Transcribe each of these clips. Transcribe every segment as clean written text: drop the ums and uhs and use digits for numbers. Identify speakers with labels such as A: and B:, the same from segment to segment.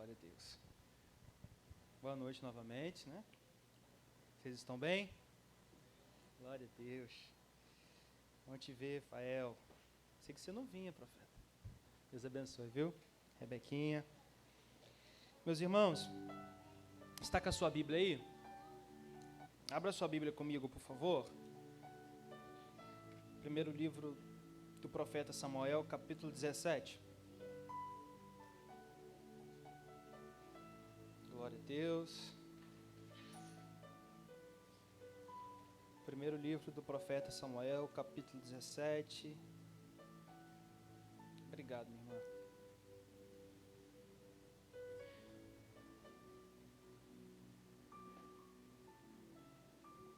A: Glória a Deus. Boa noite novamente, né? Vocês estão bem? Glória a Deus. Bom te ver, Fael. Sei que você não vinha, profeta. Deus abençoe, viu? Rebequinha. Meus irmãos, está com a sua Bíblia aí? Abra sua Bíblia comigo, por favor. Primeiro livro do profeta Samuel, capítulo 17. Glória a Deus. Primeiro livro do profeta Samuel, capítulo 17. Obrigado, minha irmã.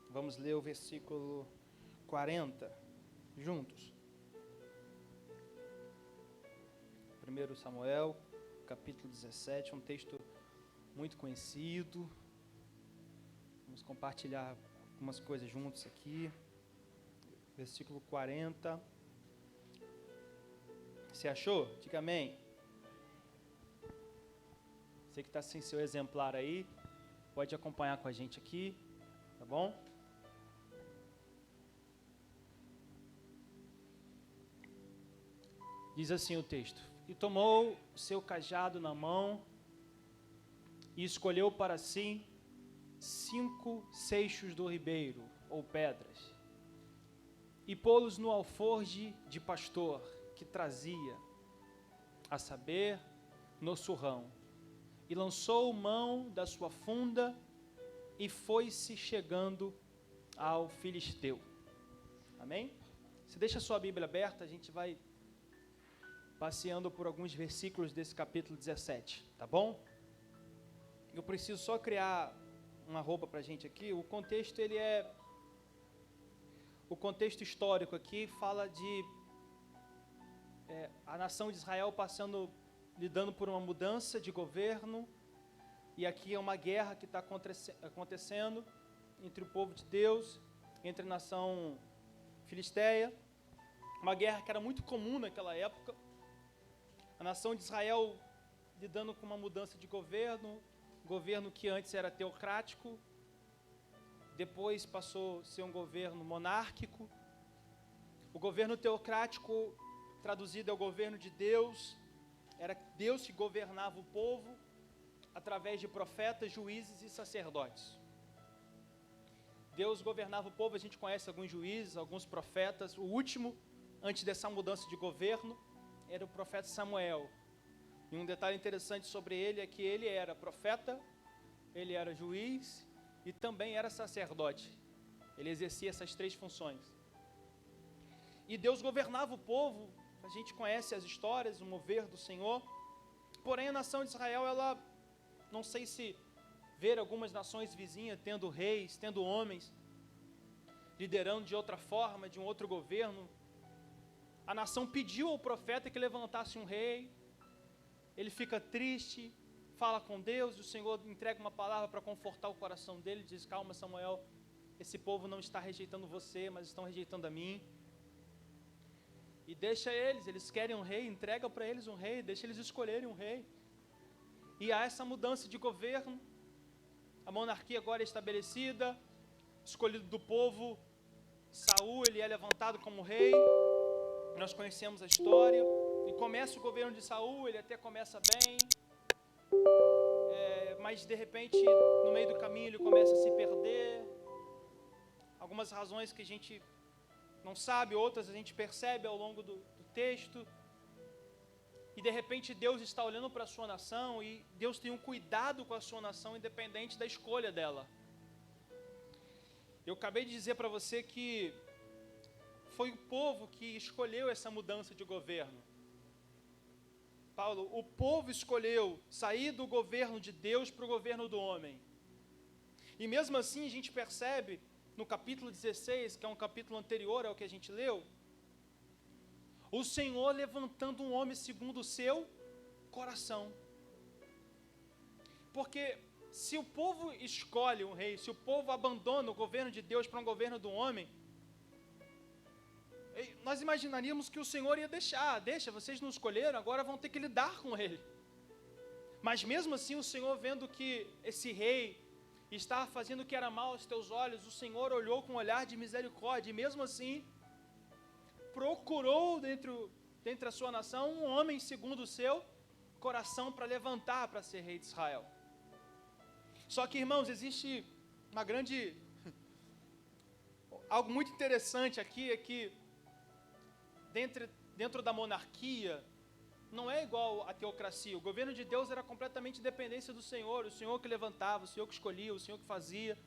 A: Vamos ler o versículo 40 juntos. 1 Samuel, capítulo 17, um texto muito conhecido. Vamos compartilhar algumas coisas juntos aqui. Versículo 40. Você achou? Diga amém. Você que está sem seu exemplar aí, pode acompanhar com a gente aqui, tá bom? Diz assim o texto: E tomou seu cajado na mão e escolheu para si 5 seixos do ribeiro, ou pedras, e pô-los no alforje de pastor que trazia, a saber, no surrão, e lançou mão da sua funda e foi-se chegando ao filisteu. Amém? Você deixa a sua Bíblia aberta, a gente vai passeando por alguns versículos desse capítulo 17, tá bom? Eu preciso só criar uma roupa para a gente aqui. O contexto, o contexto histórico aqui fala de a nação de Israel lidando por uma mudança de governo, e aqui é uma guerra que está acontecendo entre o povo de Deus, entre a nação filisteia, uma guerra que era muito comum naquela época. A nação de Israel lidando com uma mudança de governo que antes era teocrático, depois passou a ser um governo monárquico. O governo teocrático, traduzido é o governo de Deus, era Deus que governava o povo através de profetas, juízes e sacerdotes. Deus governava o povo, a gente conhece alguns juízes, alguns profetas. O último, antes dessa mudança de governo, era o profeta Samuel. E um detalhe interessante sobre ele é que ele era profeta, ele era juiz e também era sacerdote. Ele exercia essas 3 funções. E Deus governava o povo, a gente conhece as histórias, o mover do Senhor. Porém, a nação de Israel, ela, não sei se ver algumas nações vizinhas tendo reis, tendo homens, liderando de outra forma, de um outro governo. A nação pediu ao profeta que levantasse um rei. Ele fica triste, fala com Deus, e o Senhor entrega uma palavra para confortar o coração dele, diz: calma, Samuel, esse povo não está rejeitando você, mas estão rejeitando a mim. E deixa eles querem um rei, entrega para eles um rei, deixa eles escolherem um rei. E há essa mudança de governo, a monarquia agora é estabelecida, escolhido do povo, Saul, ele é levantado como rei, nós conhecemos a história, e começa o governo de Saul, ele até começa bem, mas de repente, no meio do caminho, ele começa a se perder, algumas razões que a gente não sabe, outras a gente percebe ao longo do texto, e de repente Deus está olhando para a sua nação, e Deus tem um cuidado com a sua nação, independente da escolha dela. Eu acabei de dizer para você que foi o povo que escolheu essa mudança de governo. Paulo, o povo escolheu sair do governo de Deus para o governo do homem. E mesmo assim a gente percebe no capítulo 16, que é um capítulo anterior ao que a gente leu, o Senhor levantando um homem segundo o seu coração. Porque se o povo escolhe um rei, se o povo abandona o governo de Deus para um governo do homem, nós imaginaríamos que o Senhor ia deixa, vocês não escolheram, agora vão ter que lidar com ele. Mas mesmo assim o Senhor, vendo que esse rei estava fazendo o que era mal aos teus olhos, o Senhor olhou com um olhar de misericórdia, e mesmo assim procurou dentre a sua nação um homem segundo o seu coração para levantar para ser rei de Israel. Só que, irmãos, existe algo muito interessante aqui, é que dentro da monarquia, não é igual à teocracia. O governo de Deus era completamente dependência do Senhor, o Senhor que levantava, o Senhor que escolhia, o Senhor que fazia.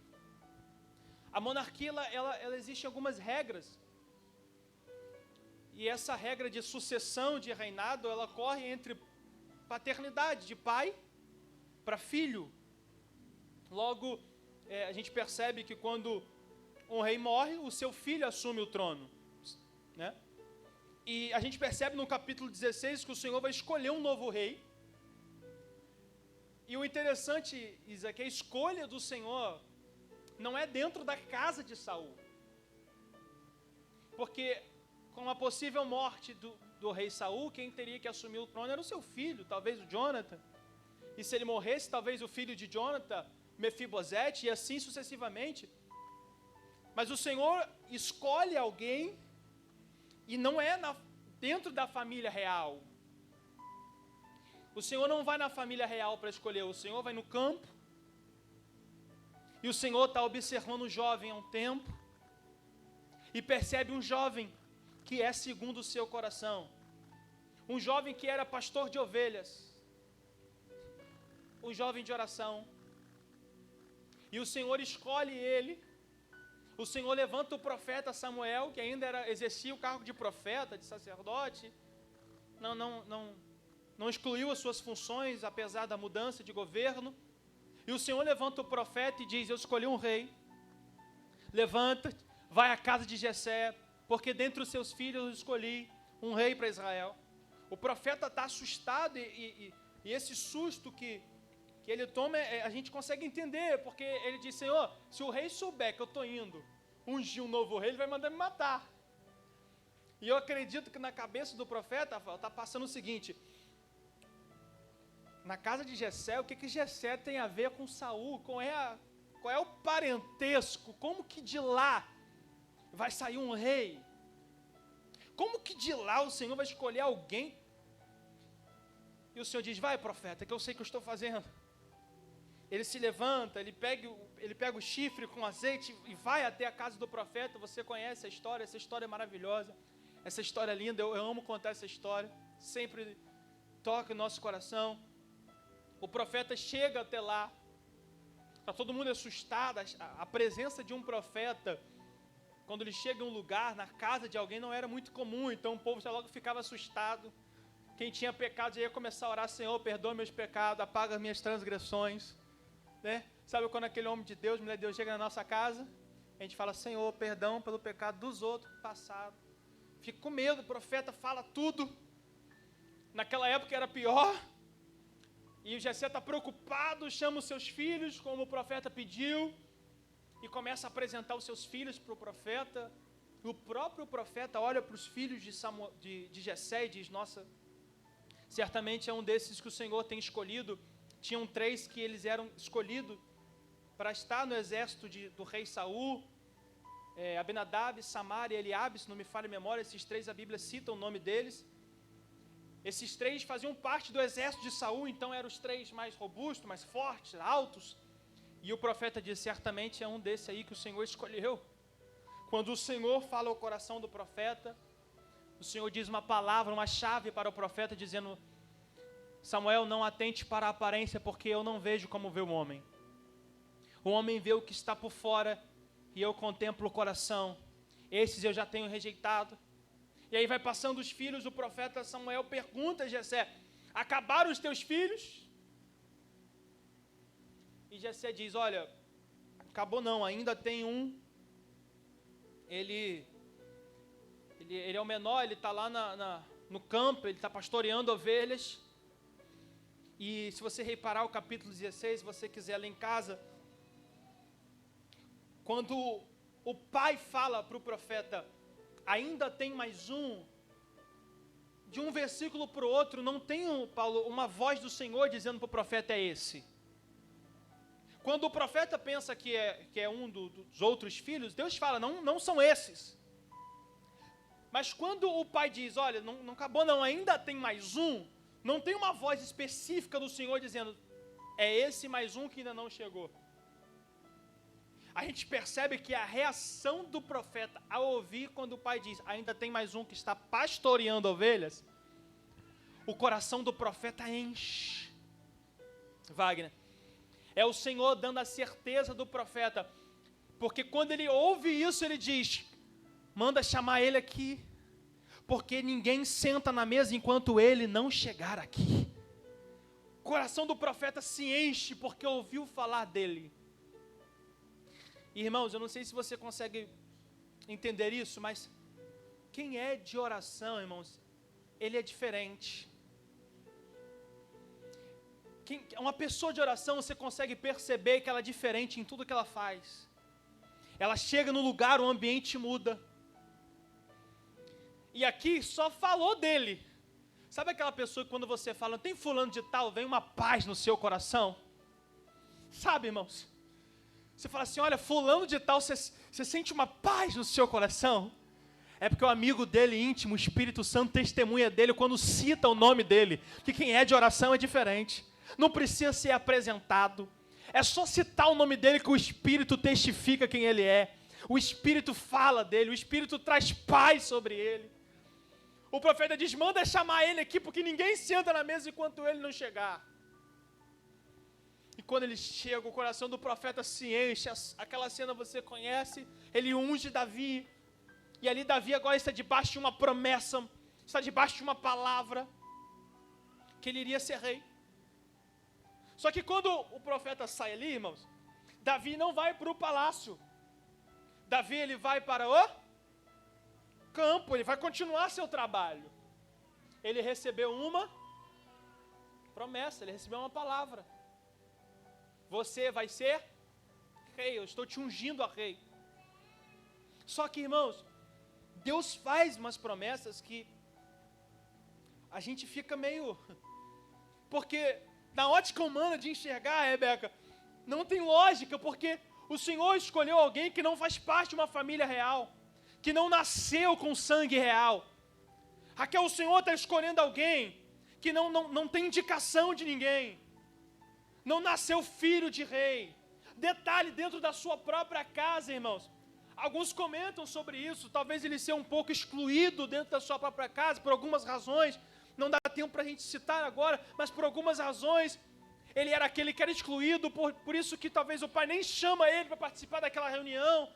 A: A monarquia, ela existe algumas regras, e essa regra de sucessão de reinado, ela ocorre entre paternidade, de pai para filho. Logo, a gente percebe que quando um rei morre, o seu filho assume o trono, né? E a gente percebe no capítulo 16 que o Senhor vai escolher um novo rei. E o interessante, Isa, é que a escolha do Senhor não é dentro da casa de Saul. Porque com a possível morte do rei Saul, quem teria que assumir o trono era o seu filho, talvez o Jonathan. E se ele morresse, talvez o filho de Jonathan, Mefibosete, e assim sucessivamente. Mas o Senhor escolhe alguém, e não é dentro da família real. O Senhor não vai na família real para escolher, o Senhor vai no campo, e o Senhor está observando um jovem há um tempo, e percebe um jovem que é segundo o seu coração, um jovem que era pastor de ovelhas, um jovem de oração, e o Senhor escolhe ele. O Senhor levanta o profeta Samuel, que ainda exercia o cargo de profeta, de sacerdote, não excluiu as suas funções, apesar da mudança de governo. E o Senhor levanta o profeta e diz: eu escolhi um rei, levanta, vai à casa de Jessé, porque dentre os seus filhos eu escolhi um rei para Israel. O profeta está assustado, e esse susto que ele toma, a gente consegue entender, porque ele diz: Senhor, se o rei souber que eu estou indo ungir um novo rei, ele vai mandar me matar. E eu acredito que na cabeça do profeta está passando o seguinte: na casa de Jessé, o que Jessé tem a ver com Saul? Qual é o parentesco? Como que de lá vai sair um rei? Como que de lá o Senhor vai escolher alguém? E o Senhor diz: vai, profeta, que eu sei o que eu estou fazendo. Ele se levanta, ele pega o chifre com azeite e vai até a casa do profeta. Você conhece essa história é maravilhosa, essa história é linda, eu amo contar essa história, sempre toca o nosso coração. O profeta chega até lá, está todo mundo assustado. A presença de um profeta, quando ele chega em um lugar, na casa de alguém, não era muito comum, então o povo já logo ficava assustado. Quem tinha pecado já ia começar a orar: Senhor, perdoa meus pecados, apaga as minhas transgressões, né? Sabe quando aquele homem de Deus, mulher de Deus, chega na nossa casa, a gente fala: Senhor, perdão pelo pecado dos outros passado. Fica com medo, o profeta fala tudo. Naquela época era pior, e o Jessé está preocupado, chama os seus filhos, como o profeta pediu, e começa a apresentar os seus filhos para o profeta. O próprio profeta olha para os filhos de Jessé e diz: nossa, certamente é um desses que o Senhor tem escolhido. Tinham 3 que eles eram escolhidos para estar no exército do rei Saul, Abinadab, Samar e Eliabe, se não me falha a memória. Esses 3 a Bíblia cita o nome deles. Esses 3 faziam parte do exército de Saul, então eram os 3 mais robustos, mais fortes, altos. E o profeta diz: certamente é um desse aí que o Senhor escolheu. Quando o Senhor fala ao coração do profeta, o Senhor diz uma palavra, uma chave para o profeta, dizendo: Samuel, não atente para a aparência, porque eu não vejo como vê o homem. O homem vê o que está por fora, e eu contemplo o coração. Esses eu já tenho rejeitado. E aí vai passando os filhos, o profeta Samuel pergunta a Jessé: acabaram os teus filhos? E Jessé diz: olha, acabou não, ainda tem um. Ele é o menor, ele está lá no campo, ele está pastoreando ovelhas. E se você reparar o capítulo 16, se você quiser ler em casa, quando o pai fala para o profeta: ainda tem mais um, de um versículo para o outro, não tem, Paulo, uma voz do Senhor dizendo para o profeta: é esse. Quando o profeta pensa que é um dos outros filhos, Deus fala: não são esses. Mas quando o pai diz: olha, não acabou não, ainda tem mais um, não tem uma voz específica do Senhor dizendo: é esse mais um que ainda não chegou. A gente percebe que a reação do profeta ao ouvir quando o pai diz: ainda tem mais um que está pastoreando ovelhas, o coração do profeta enche. Wagner, é o Senhor dando a certeza do profeta, porque quando ele ouve isso, ele diz: manda chamar ele aqui, porque ninguém senta na mesa enquanto ele não chegar aqui. O coração do profeta se enche porque ouviu falar dele. Irmãos, eu não sei se você consegue entender isso, mas quem é de oração, irmãos, ele é diferente. Uma pessoa de oração, você consegue perceber que ela é diferente em tudo que ela faz. Ela chega no lugar, o ambiente muda. E aqui só falou dele. Sabe aquela pessoa que quando você fala: tem fulano de tal, vem uma paz no seu coração? Sabe, irmãos? Você fala assim: olha, fulano de tal, você sente uma paz no seu coração? É porque o amigo dele íntimo, o Espírito Santo, testemunha dele quando cita o nome dele. Que quem é de oração é diferente. Não precisa ser apresentado. É só citar o nome dele que o Espírito testifica quem ele é. O Espírito fala dele, o Espírito traz paz sobre ele. O profeta diz: manda chamar ele aqui, porque ninguém senta na mesa enquanto ele não chegar. E quando ele chega, o coração do profeta se enche. Aquela cena você conhece. Ele unge Davi. E ali Davi agora está debaixo de uma promessa, está debaixo de uma palavra, que ele iria ser rei. Só que quando o profeta sai ali, irmãos, Davi não vai para o palácio. Davi, ele vai para o campo, ele vai continuar seu trabalho. Ele recebeu uma promessa, ele recebeu uma palavra. Você vai ser rei, eu estou te ungindo a rei. Só que, irmãos, Deus faz umas promessas que a gente fica meio... Porque na ótica humana de enxergar, Rebeca, não tem lógica, porque o Senhor escolheu alguém que não faz parte de uma família real, que não nasceu com sangue real. Aqui o Senhor está escolhendo alguém que não tem indicação de ninguém, não nasceu filho de rei. Detalhe, dentro da sua própria casa, irmãos, alguns comentam sobre isso, talvez ele seja um pouco excluído dentro da sua própria casa, por algumas razões, não dá tempo para a gente citar agora, mas por algumas razões, ele era aquele que era excluído, por isso que talvez o pai nem chama ele para participar daquela reunião.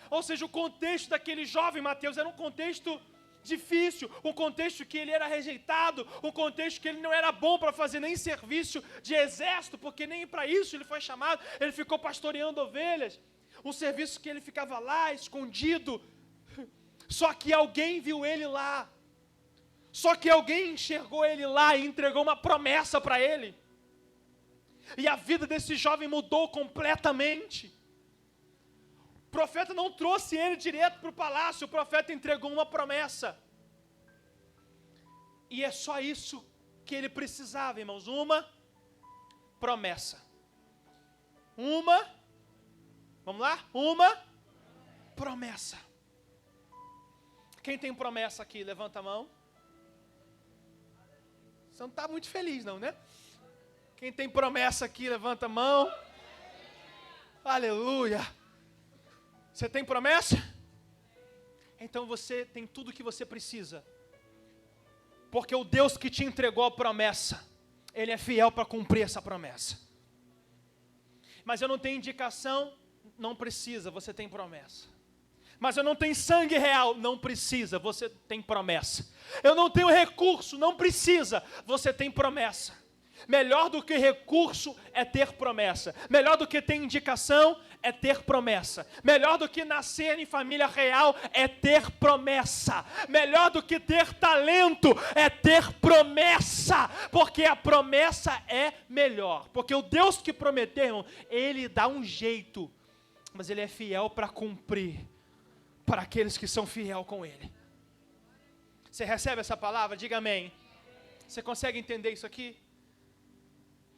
A: Ou seja, o contexto daquele jovem Mateus era um contexto difícil, um contexto que ele era rejeitado, um contexto que ele não era bom para fazer nem serviço de exército, porque nem para isso ele foi chamado, ele ficou pastoreando ovelhas, um serviço que ele ficava lá, escondido. Só que alguém viu ele lá, só que alguém enxergou ele lá e entregou uma promessa para ele, e a vida desse jovem mudou completamente. O profeta não trouxe ele direto para o palácio, o profeta entregou uma promessa. E é só isso que ele precisava, irmãos, uma promessa. Vamos lá? Uma promessa. Quem tem promessa aqui, levanta a mão. Você não está muito feliz não, né? Quem tem promessa aqui, levanta a mão. Aleluia. Você tem promessa? Então você tem tudo o que você precisa. Porque o Deus que te entregou a promessa, Ele é fiel para cumprir essa promessa. Mas eu não tenho indicação, não precisa, você tem promessa. Mas eu não tenho sangue real, não precisa, você tem promessa. Eu não tenho recurso, não precisa, você tem promessa. Melhor do que recurso é ter promessa. Melhor do que ter indicação é ter promessa. Melhor do que nascer em família real é ter promessa. Melhor do que ter talento é ter promessa. Porque a promessa é melhor. Porque o Deus que prometeu, irmão, Ele dá um jeito, mas Ele é fiel para cumprir para aqueles que são fiel com Ele. Você recebe essa palavra? Diga amém. Você consegue entender isso aqui?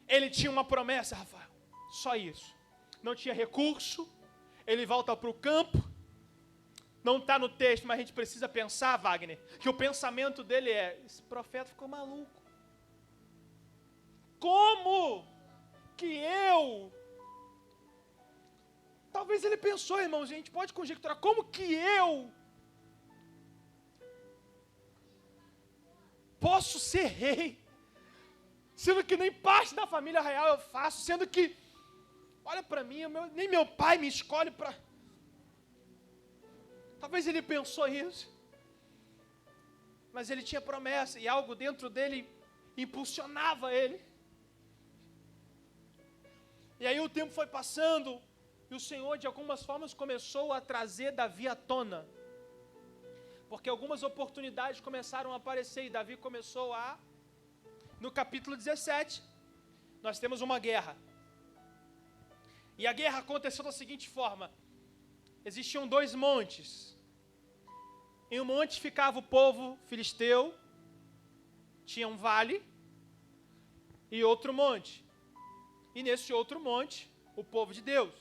A: Ele tinha uma promessa, Rafael. Só isso. Não tinha recurso. Ele volta para o campo. Não está no texto, mas a gente precisa pensar, Wagner, que o pensamento dele é: esse profeta ficou maluco. Como que eu... Talvez ele pensou, irmãos, a gente pode conjecturar, como que eu posso ser rei, sendo que nem parte da família real eu faço, sendo que, olha para mim, nem meu pai me escolhe para... Talvez ele pensou isso, mas ele tinha promessa e algo dentro dele impulsionava ele. E aí o tempo foi passando e o Senhor de algumas formas começou a trazer Davi à tona, porque algumas oportunidades começaram a aparecer e Davi começou a... No capítulo 17, nós temos uma guerra. E a guerra aconteceu da seguinte forma: existiam 2 montes. Em um monte ficava o povo filisteu, tinha um vale, e outro monte. E nesse outro monte, o povo de Deus.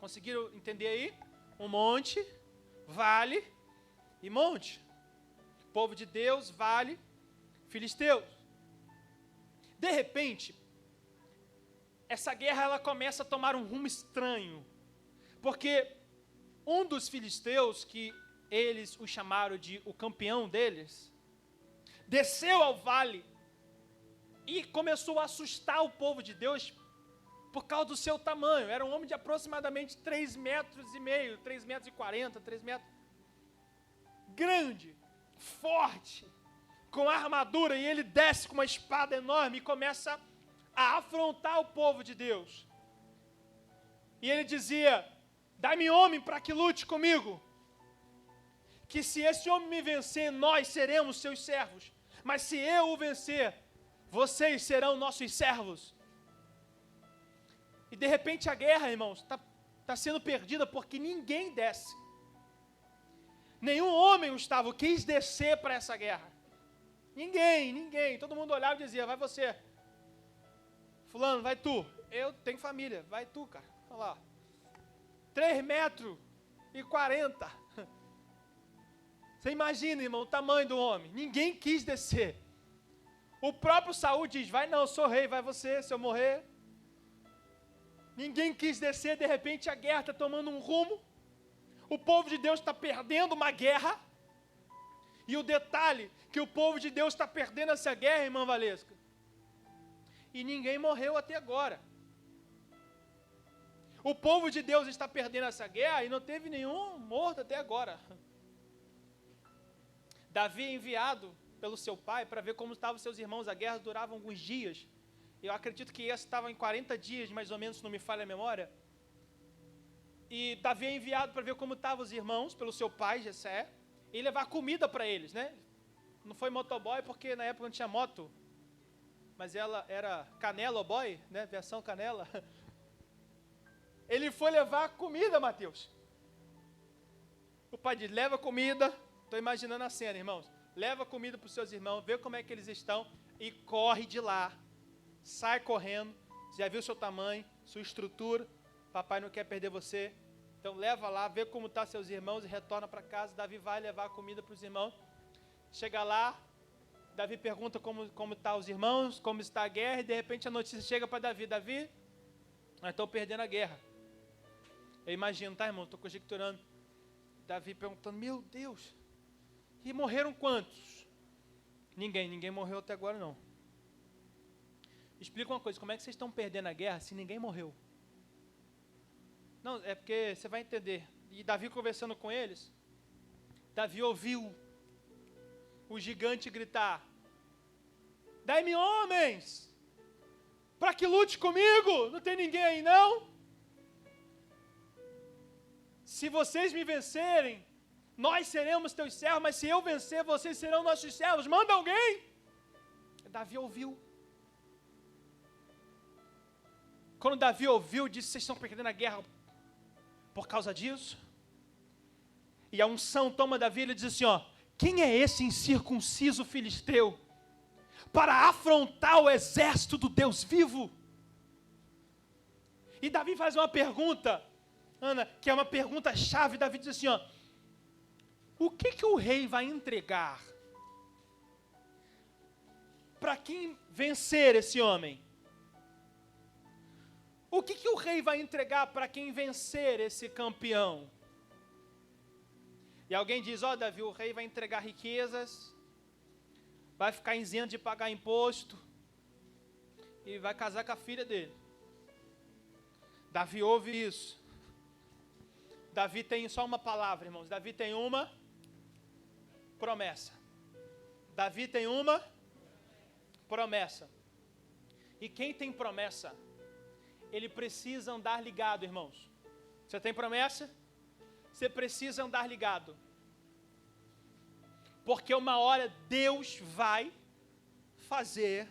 A: Conseguiram entender aí? Um monte, vale e monte. Povo de Deus, vale, filisteus. De repente, essa guerra ela começa a tomar um rumo estranho, porque um dos filisteus, que eles o chamaram de o campeão deles, desceu ao vale e começou a assustar o povo de Deus por causa do seu tamanho. Era um homem de aproximadamente 3,5 metros, 3,40 metros, 3 metros. Grande, forte, com armadura, e ele desce com uma espada enorme e começa a afrontar o povo de Deus. E ele dizia: dá-me homem para que lute comigo, que se esse homem me vencer, nós seremos seus servos, mas se eu o vencer, vocês serão nossos servos. E de repente a guerra, irmãos, está sendo perdida porque ninguém desce. Nenhum homem, Gustavo, quis descer para essa guerra. Ninguém. Todo mundo olhava e dizia: vai você. Fulano, vai tu. Eu tenho família, vai tu, cara. Olha lá. 3,40 metros. Você imagina, irmão, o tamanho do homem. Ninguém quis descer. O próprio Saul diz: vai não, eu sou rei, vai você, se eu morrer. Ninguém quis descer, de repente a guerra está tomando um rumo. O povo de Deus está perdendo uma guerra. E o detalhe, que o povo de Deus está perdendo essa guerra, irmã Valesca, e ninguém morreu até agora. O povo de Deus está perdendo essa guerra e não teve nenhum morto até agora. Davi é enviado pelo seu pai para ver como estavam seus irmãos. A guerra durava alguns dias. Eu acredito que essa estava em 40 dias, mais ou menos, se não me falha a memória. E Davi é enviado para ver como estavam os irmãos, pelo seu pai, Jessé, e levar comida para eles, né? Não foi motoboy, porque na época não tinha moto, mas ela era canela boy, né? Versão canela. Ele foi levar comida, Mateus. O pai diz: leva comida. Estou imaginando a cena, irmãos. Leva comida para os seus irmãos, vê como é que eles estão e corre de lá. Sai correndo. Já viu seu tamanho, sua estrutura. Papai não quer perder você. Então leva lá, vê como estão seus irmãos e retorna para casa. Davi vai levar comida para os irmãos. Chega lá, Davi pergunta como estão os irmãos, como está a guerra, e de repente a notícia chega para Davi: Davi, nós estamos perdendo a guerra. Eu imagino, tá, irmão? Estou conjecturando. Davi perguntando: meu Deus, e morreram quantos? Ninguém morreu até agora não. Explica uma coisa: como é que vocês estão perdendo a guerra se ninguém morreu? Não, é porque você vai entender. E Davi conversando com eles, Davi ouviu o gigante gritar: dai-me homens, para que lute comigo, não tem ninguém aí não? Se vocês me vencerem, nós seremos teus servos, mas se eu vencer, vocês serão nossos servos, manda alguém. Davi ouviu. Quando Davi ouviu, disse: vocês estão perdendo a guerra por causa disso? E a unção toma Davi, ele diz assim: ó, quem é esse incircunciso filisteu para afrontar o exército do Deus vivo? E Davi faz uma pergunta, Ana, que é uma pergunta chave. Davi diz assim, ó, o que o rei vai entregar para quem vencer esse homem? O que o rei vai entregar para quem vencer esse campeão? E alguém diz, ó, Davi, o rei vai entregar riquezas, vai ficar isento de pagar imposto e vai casar com a filha dele. Davi ouve isso. Davi tem só uma palavra, irmãos. Davi tem uma promessa. Davi tem uma promessa. E quem tem promessa, ele precisa andar ligado, irmãos. Você tem promessa? Você precisa andar ligado. Porque uma hora Deus vai fazer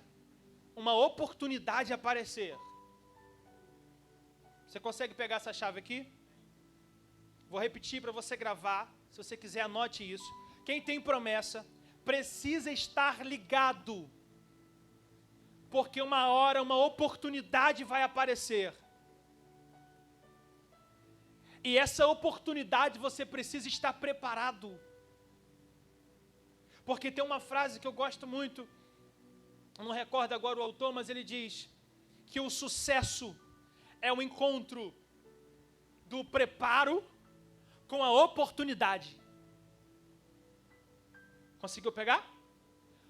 A: uma oportunidade aparecer. Você consegue pegar essa chave aqui? Vou repetir para você gravar. Se você quiser, anote isso. Quem tem promessa precisa estar ligado. Porque uma hora, uma oportunidade vai aparecer. E essa oportunidade você precisa estar preparado. Porque tem uma frase que eu gosto muito, eu não recordo agora o autor, mas ele diz que o sucesso é o encontro do preparo com a oportunidade. Conseguiu pegar?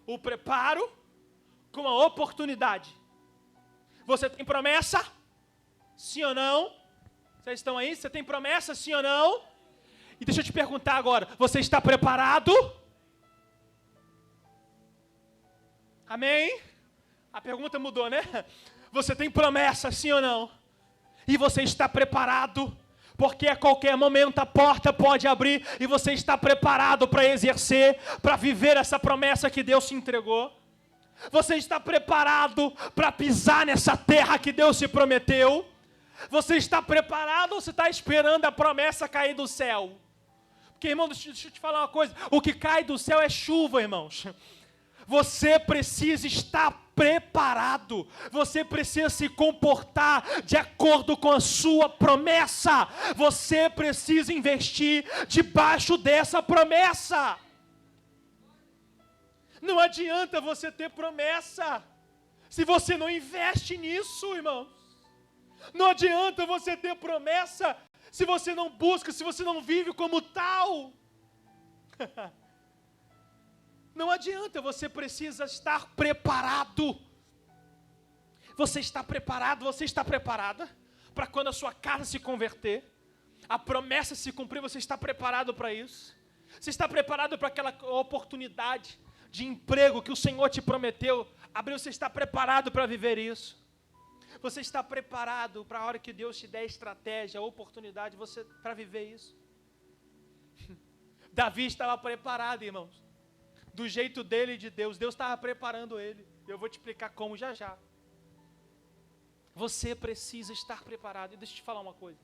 A: O preparo com a oportunidade. Você tem promessa? Sim ou não? Vocês estão aí? Você tem promessa? Sim ou não? E deixa eu te perguntar agora, você está preparado? Amém? A pergunta mudou, né? Você tem promessa, sim ou não? E você está preparado? Porque a qualquer momento a porta pode abrir e você está preparado para exercer, para viver essa promessa que Deus te entregou? Você está preparado para pisar nessa terra que Deus te prometeu? Você está preparado ou você está esperando a promessa cair do céu? Porque, irmão, deixa eu te falar uma coisa. O que cai do céu é chuva, irmãos. Você precisa estar preparado. Você precisa se comportar de acordo com a sua promessa. Você precisa investir debaixo dessa promessa. Não adianta você ter promessa se você não investe nisso, irmãos. Não adianta você ter promessa se você não busca, se você não vive como tal. Não adianta, você precisa estar preparado. Você está preparado, você está preparada para quando a sua casa se converter, a promessa se cumprir, você está preparado para isso? Você está preparado para aquela oportunidade de emprego que o Senhor te prometeu? Abriu, você está preparado para viver isso? Você está preparado para a hora que Deus te der estratégia, oportunidade, para viver isso? Davi estava preparado, irmãos. Do jeito dele e de Deus. Deus estava preparando ele. Eu vou te explicar como já já. Você precisa estar preparado. E deixa eu te falar uma coisa.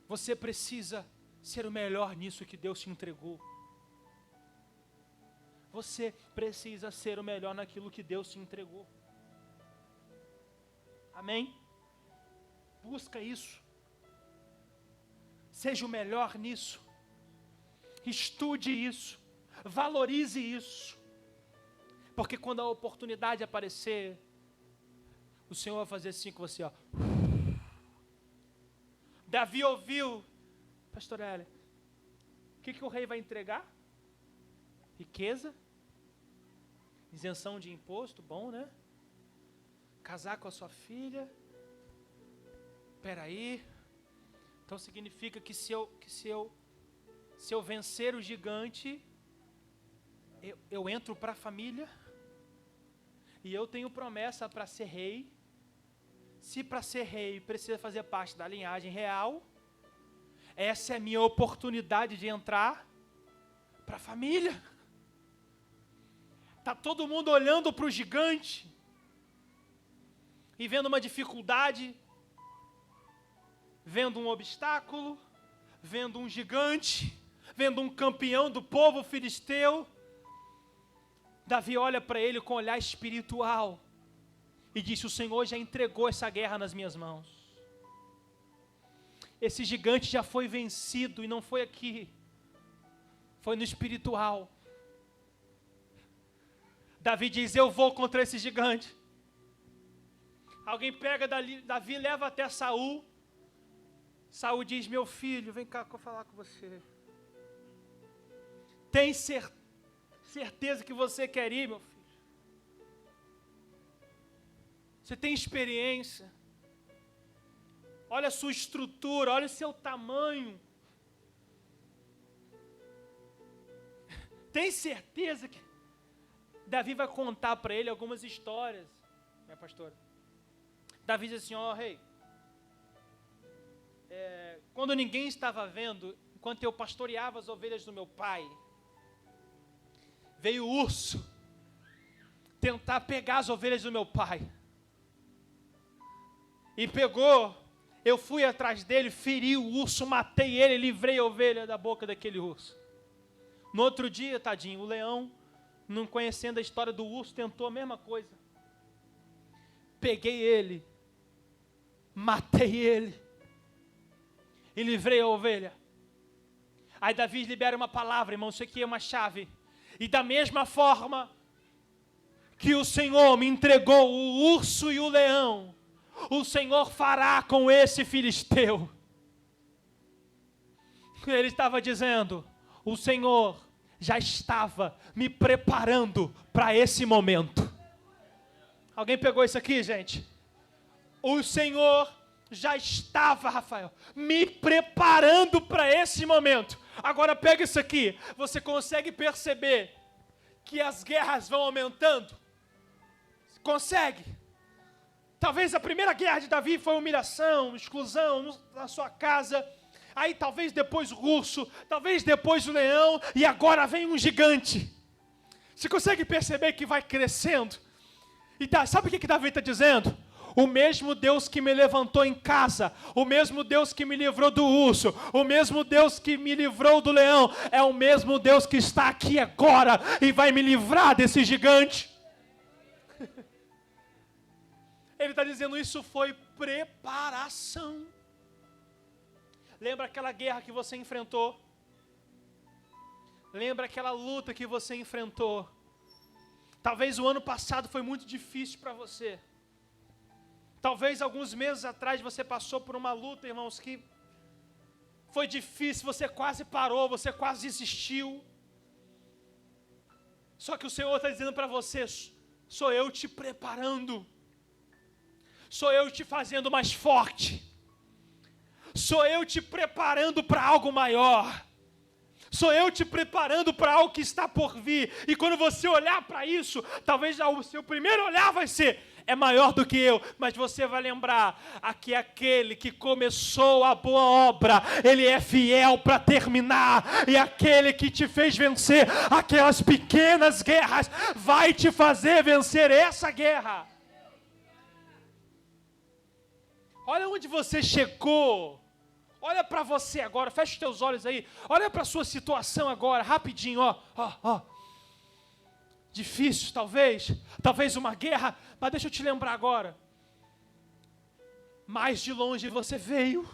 A: Você precisa ser o melhor nisso que Deus te entregou. Você precisa ser o melhor naquilo que Deus te entregou. Amém? Busca isso. Seja o melhor nisso. Estude isso. Valorize isso. Porque quando a oportunidade aparecer, o Senhor vai fazer assim com você, ó. Davi ouviu, pastor Hélia, o que o rei vai entregar? Riqueza, isenção de imposto, bom, né? Casar com a sua filha. Espera aí. Então significa que se eu vencer o gigante, eu entro para a família, e eu tenho promessa para ser rei. Se para ser rei precisa fazer parte da linhagem real, essa é a minha oportunidade de entrar para a família. Está todo mundo olhando para o gigante e vendo uma dificuldade, vendo um obstáculo, vendo um gigante, vendo um campeão do povo filisteu, Davi olha para ele com um olhar espiritual e disse: o Senhor já entregou essa guerra nas minhas mãos. Esse gigante já foi vencido, e não foi aqui, foi no espiritual. Davi diz: eu vou contra esse gigante. Alguém pega Davi, leva até Saul. Saul diz: meu filho, vem cá que eu vou falar com você. Tem certeza que você quer ir, meu filho? Você tem experiência? Olha a sua estrutura, olha o seu tamanho. Tem certeza que... Davi vai contar para ele algumas histórias, minha pastora. Davi diz assim: ó, rei, quando ninguém estava vendo, enquanto eu pastoreava as ovelhas do meu pai, veio o urso tentar pegar as ovelhas do meu pai. E pegou, eu fui atrás dele, feri o urso, matei ele, livrei a ovelha da boca daquele urso. No outro dia, tadinho, o leão, não conhecendo a história do urso, tentou a mesma coisa. Peguei ele, matei ele e livrei a ovelha. Aí Davi libera uma palavra, irmão, isso aqui é uma chave. E da mesma forma que o Senhor me entregou o urso e o leão, o Senhor fará com esse filisteu. Ele estava dizendo: o Senhor já estava me preparando para esse momento. Alguém pegou isso aqui, gente? O Senhor já estava, Rafael, me preparando para esse momento. Agora pega isso aqui. Você consegue perceber que as guerras vão aumentando? Consegue? Talvez a primeira guerra de Davi foi humilhação, exclusão na sua casa. Aí talvez depois o urso, talvez depois o leão, e agora vem um gigante. Você consegue perceber que vai crescendo? E sabe o que Davi está dizendo? O mesmo Deus que me levantou em casa, o mesmo Deus que me livrou do urso, o mesmo Deus que me livrou do leão, é o mesmo Deus que está aqui agora e vai me livrar desse gigante. Ele está dizendo: isso foi preparação. Lembra aquela guerra que você enfrentou? Lembra aquela luta que você enfrentou? Talvez o ano passado foi muito difícil para você. Talvez alguns meses atrás você passou por uma luta, irmãos, que foi difícil, você quase parou, você quase desistiu. Só que o Senhor está dizendo para você: sou eu te preparando. Sou eu te fazendo mais forte. Sou eu te preparando para algo maior. Sou eu te preparando para algo que está por vir. E quando você olhar para isso, talvez o seu primeiro olhar vai ser: é maior do que eu. Mas você vai lembrar que aquele que começou a boa obra, ele é fiel para terminar. E aquele que te fez vencer aquelas pequenas guerras, vai te fazer vencer essa guerra. Olha onde você chegou. Olha para você agora, fecha os teus olhos aí. Olha para a sua situação agora, rapidinho, ó. Difícil, talvez uma guerra, mas deixa eu te lembrar agora. Mais de longe você veio,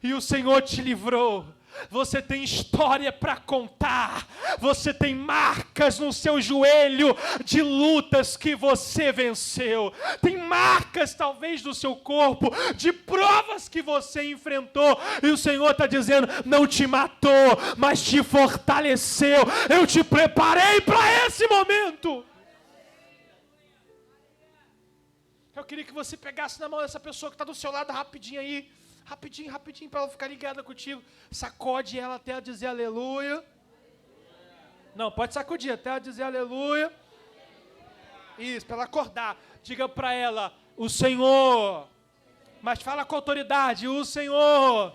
A: e o Senhor te livrou. Você tem história para contar, você tem marcas no seu joelho de lutas que você venceu, tem marcas talvez no seu corpo de provas que você enfrentou, e o Senhor está dizendo: não te matou, mas te fortaleceu. Eu te preparei para esse momento. Eu queria que você pegasse na mão dessa pessoa que está do seu lado rapidinho aí. Rapidinho, para ela ficar ligada contigo. Sacode ela até ela dizer aleluia. Não, pode sacudir até ela dizer aleluia. Isso, para ela acordar. Diga para ela: o Senhor. Mas fala com autoridade: o Senhor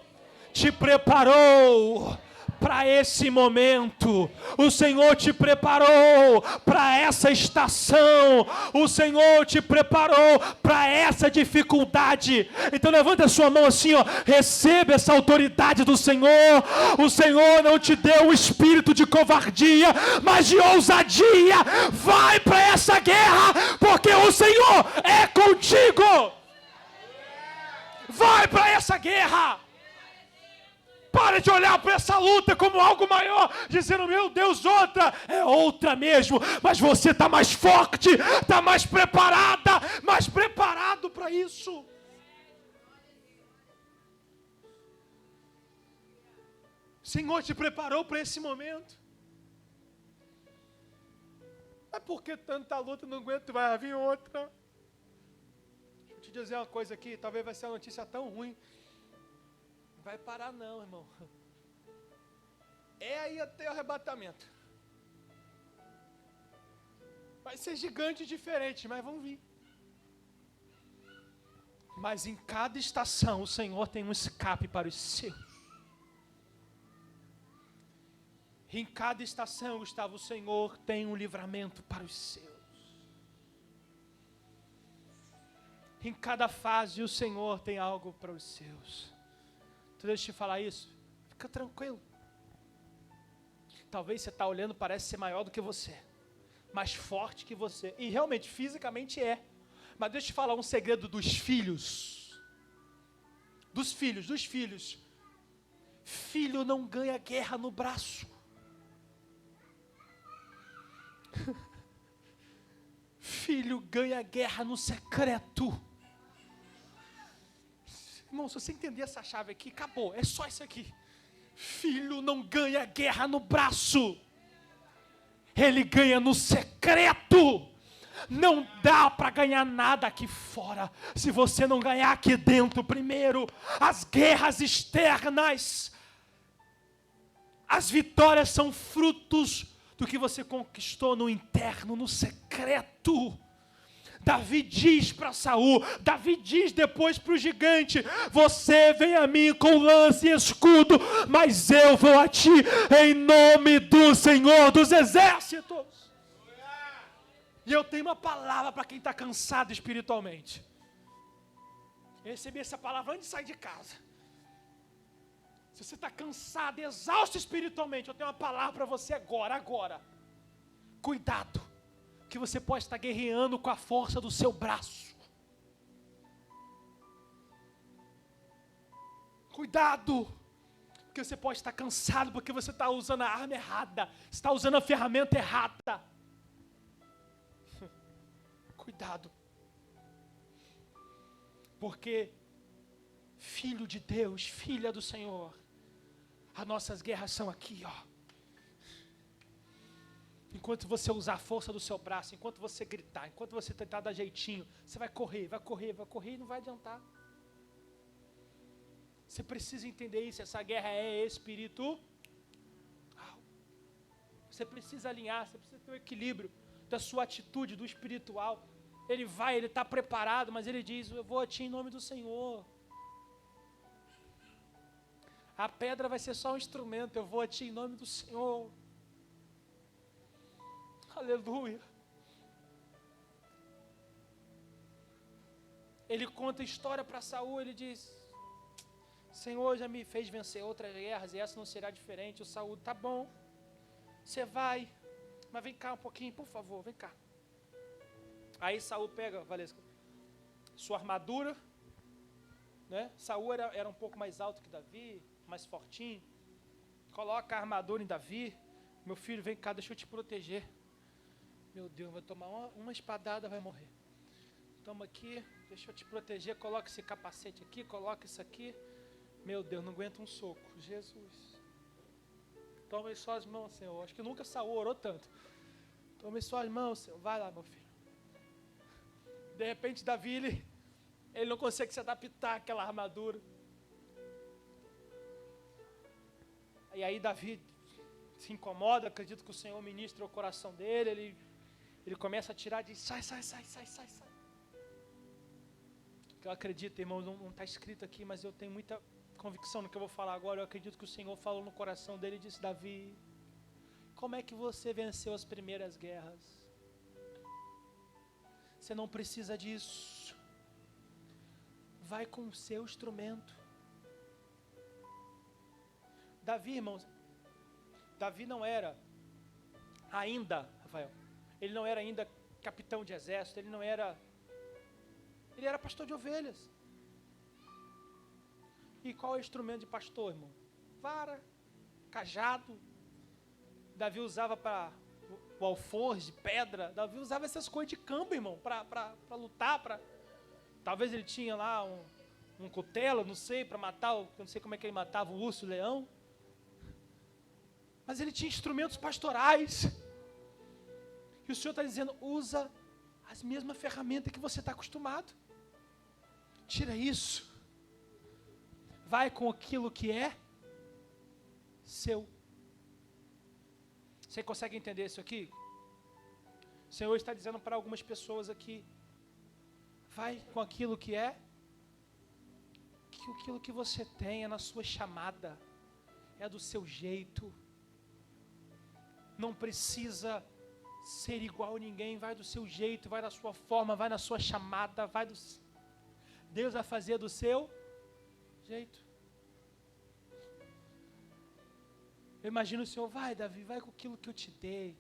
A: te preparou para esse momento. O Senhor te preparou para essa estação. O Senhor te preparou para essa dificuldade. Então levanta a sua mão assim, ó. Receba essa autoridade do Senhor. O Senhor não te deu o espírito de covardia, mas de ousadia. Vai para essa guerra, porque o Senhor é contigo. Vai para essa guerra. Para de olhar para essa luta como algo maior, dizendo, meu Deus, outra, é outra mesmo, mas você está mais forte, está mais preparada, mais preparado para isso. O Senhor te preparou para esse momento. Mas por que tanta luta, não aguento, vai vir outra. Deixa eu te dizer uma coisa aqui, talvez vai ser uma notícia tão ruim. Não vai parar não, irmão. É aí até o arrebatamento. Vai ser gigante diferente, mas vão vir. Mas em cada estação o Senhor tem um escape para os seus. Em cada estação, Gustavo, o Senhor tem um livramento para os seus. Em cada fase o Senhor tem algo para os seus. Então deixa eu te falar isso. Fica tranquilo. Talvez você está olhando, parece ser maior do que você. Mais forte que você. E realmente, fisicamente é. Mas deixa eu te falar um segredo dos filhos. Dos filhos. Filho não ganha guerra no braço. Filho ganha guerra no secreto. Irmão, se você entender essa chave aqui, acabou, é só isso aqui. Filho não ganha guerra no braço, ele ganha no secreto. Não dá para ganhar nada aqui fora, se você não ganhar aqui dentro primeiro. As guerras externas, as vitórias são frutos do que você conquistou no interno, no secreto. Davi diz para Saul, Davi diz depois para o gigante, você vem a mim com lança e escudo, mas eu vou a ti em nome do Senhor dos Exércitos. E eu tenho uma palavra para quem está cansado espiritualmente. Eu recebi essa palavra antes de sair de casa. Se você está cansado, exausto espiritualmente, eu tenho uma palavra para você agora. Cuidado, que você pode estar guerreando com a força do seu braço. Cuidado, porque você pode estar cansado, porque você está usando a arma errada, está usando a ferramenta errada. Cuidado, porque filho de Deus, filha do Senhor, as nossas guerras são aqui, ó. Enquanto você usar a força do seu braço, enquanto você gritar, enquanto você tentar dar jeitinho, você vai correr e não vai adiantar. Você precisa entender isso, essa guerra é espiritual. Você precisa alinhar, você precisa ter o equilíbrio da sua atitude, do espiritual. Ele está preparado, mas ele diz, eu vou a ti em nome do Senhor. A pedra vai ser só um instrumento, eu vou a ti em nome do Senhor. Aleluia. Ele conta a história para Saul, ele diz, Senhor já me fez vencer outras guerras e essa não será diferente. O Saul, tá bom, você vai, mas vem cá um pouquinho, por favor, vem cá. Aí Saul pega, Valesca, sua armadura, né? Saul era um pouco mais alto que Davi, mais fortinho. Coloca a armadura em Davi. Meu filho, vem cá, deixa eu te proteger. Meu Deus, vai tomar uma espadada, vai morrer. Toma aqui, deixa eu te proteger. Coloca esse capacete aqui, coloca isso aqui. Meu Deus, não aguenta um soco. Jesus. Toma em suas mãos, Senhor. Acho que nunca Saul orou tanto. Toma em suas mãos, Senhor. Vai lá, meu filho. De repente, Davi, ele não consegue se adaptar àquela armadura. E aí Davi se incomoda, acredito que o Senhor ministra o coração dele, ele começa a tirar, diz, sai. Eu acredito, irmão, não está escrito aqui, mas eu tenho muita convicção no que eu vou falar agora. Eu acredito que o Senhor falou no coração dele e disse: Davi, como é que você venceu as primeiras guerras? Você não precisa disso. Vai com o seu instrumento. Davi, irmãos, Davi não era ainda, Rafael, ele não era ainda capitão de exército, ele era pastor de ovelhas. E qual é o instrumento de pastor, irmão? Vara, cajado. Davi usava para o alforje, pedra. Davi usava essas coisas de campo, irmão, para lutar. Talvez ele tinha lá um cutelo, não sei, para matar, não sei como é que ele matava o urso, o leão. Mas ele tinha instrumentos pastorais. E o Senhor está dizendo: usa as mesmas ferramentas que você está acostumado. Tira isso. Vai com aquilo que é seu. Você consegue entender isso aqui? O Senhor está dizendo para algumas pessoas aqui: vai com aquilo que é, que aquilo que você tem é na sua chamada, é do seu jeito. Não precisa ser igual a ninguém, vai do seu jeito, vai da sua forma, vai na sua chamada, Deus vai fazer do seu jeito. Eu imagino o Senhor: vai, Davi, vai com aquilo que eu te dei,